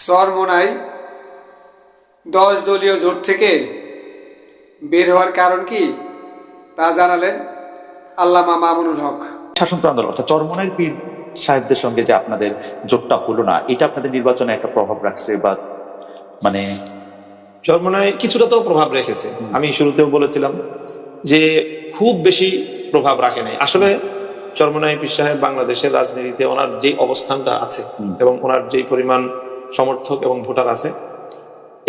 চরমোনাই 10 দলীয় জোট থেকে বের হওয়ার কারণ কি তা জানালেন আল্লামা মামুনুল হক। শাসনতন্ত্র আন্দোলন অর্থাৎ চরমোনাইর পীর সাহেবদের সঙ্গে যে আপনাদের জোটটা হলো না, এটা আপনাদের নির্বাচনে একটা প্রভাব রাখছে বা মানে চরমোনাই কিছুটা তো প্রভাব রেখেছে। আমি শুরুতেও বলেছিলাম যে খুব বেশি প্রভাব রাখে নাই। আসলে চরমোনাই পীর সাহেব বাংলাদেশের রাজনীতিতে ওনার যে অবস্থানটা আছে এবং ওনার যে পরিমাণ সমর্থক এবং ভোটার আছে,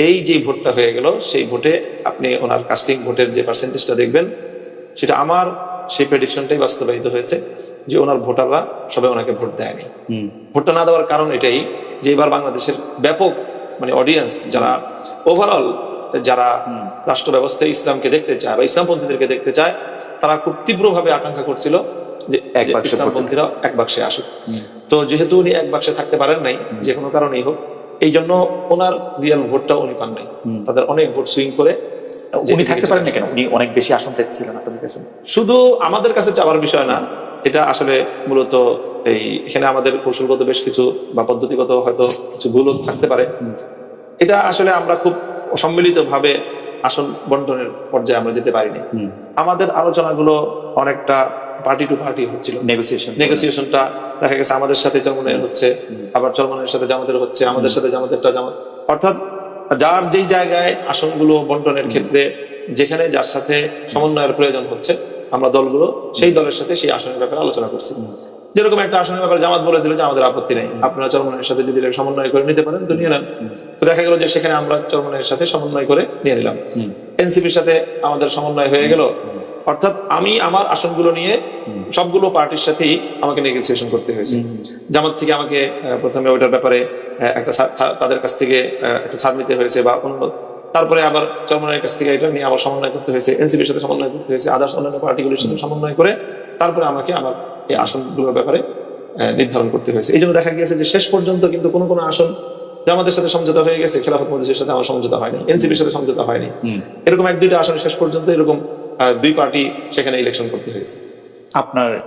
এই যে ভোটটা হয়ে গেল, সেই ভোটে আপনি ওনার কাস্টিং ভোটের যে পার্সেন্টেজটা দেখবেন, সেটা আমার সেই প্রেডিকশনটাই বাস্তবায়িত হয়েছে যে ওনার ভোটাররা সবাই ওনাকে ভোট দেয়নি। ভোটটা না দেওয়ার কারণ এটাই যে এবার বাংলাদেশের ব্যাপক অডিয়েন্স, যারা ওভারঅল যারা রাষ্ট্র ব্যবস্থায় ইসলামকে দেখতে চায় বা ইসলামপন্থীদেরকে দেখতে চায়, তারা খুব তীব্রভাবে আকাঙ্ক্ষা করছিল যে ইসলামপন্থীরা এক বাক্সে আসুক। তো যেহেতু উনি এক বাক্সে থাকতে পারেন নাই, যে কোনো কারণেই হোক, এই জন্য ওনার রিয়েল ভোটটা উনি পান নাই। তাদের অনেক ভোট সুইং করে উনি থাকতে পারেন না কেন? উনি অনেক বেশি আসন চাইতেছিলেন আপনাদের কাছে। শুধু আমাদের কাছে চাওয়ার বিষয় না, এটা আসলে মূলত এখানে আমাদের কৌশলগত বেশ কিছু বা পদ্ধতিগত হয়তো কিছু ভুল থাকতে পারে। এটা আসলে আমরা খুব সম্মিলিত ভাবে আসন বন্টনের পর্যায়ে আমরা যেতে পারিনি। আমাদের আলোচনাগুলো অনেকটা পার্টি টু পার্টি হচ্ছিল। নেগোসিয়েশনটা দেখা গেছে আমাদের সাথে চরমোনাইয়ের হচ্ছে, আবার চরমোনাইয়ের সাথে জামাতের হচ্ছে, আমাদের সাথে জামাতেরটা জামাত, অর্থাৎ যার যেই জায়গায় আসনগুলো বন্টনের ক্ষেত্রে যেখানে যার সাথে সমন্বয়ের প্রয়োজন হচ্ছে, আমরা দলগুলো সেই দলের সাথে সেই আসনের ব্যাপারে আলোচনা করছি। যেরকম একটা আসনের ব্যাপারে জামাত বলেছিল যে আমাদের আপত্তি নেই, আপনারা চরমোনাইয়ের সাথে যদি সমন্বয় করে নিতে পারেন তো নিয়ে নেন। তো দেখা গেল যে সেখানে আমরা চরমোনাইয়ের সাথে সমন্বয় করে নিয়ে নিলাম। এনসিপির সাথে আমাদের সমন্বয় হয়ে গেল, অর্থাৎ আমি আমার আসনগুলো নিয়ে সবগুলো পার্টির সাথেই আমাকে নেগোসিয়েশন করতে হয়েছে। জামাত থেকে আমাকে প্রথমে ওইটার ব্যাপারে একটা তাদের কাছ থেকে একটা ছাড় নিতে হয়েছে বা অন্য, তারপরে আবার চরমোনাইয়ের কাছ থেকে এটা নিয়ে আবার সমন্বয় করতে হয়েছে, এনসিপির সাথে সমন্বয় করতে হয়েছে, আদার্স অন্যান্য পার্টিগুলির সাথে সমন্বয় করে তারপরে আমাকে আমার এই আসনগুলোর ব্যাপারে নির্ধারণ করতে হয়েছে। এই জন্য দেখা গিয়েছে যে শেষ পর্যন্ত কিন্তু কোনো কোনো আসন জামাতের সাথে সমঝোতা হয়ে গেছে, খেলাফত মজলিসের সাথে আমার সমঝোতা হয়নি, এনসিপির সাথে সমঝোতা হয়নি। এরকম 1-2টা আসনে শেষ পর্যন্ত এরকম 2 পার্টি সেখানে ইলেকশন করতে হয়েছে। আপনার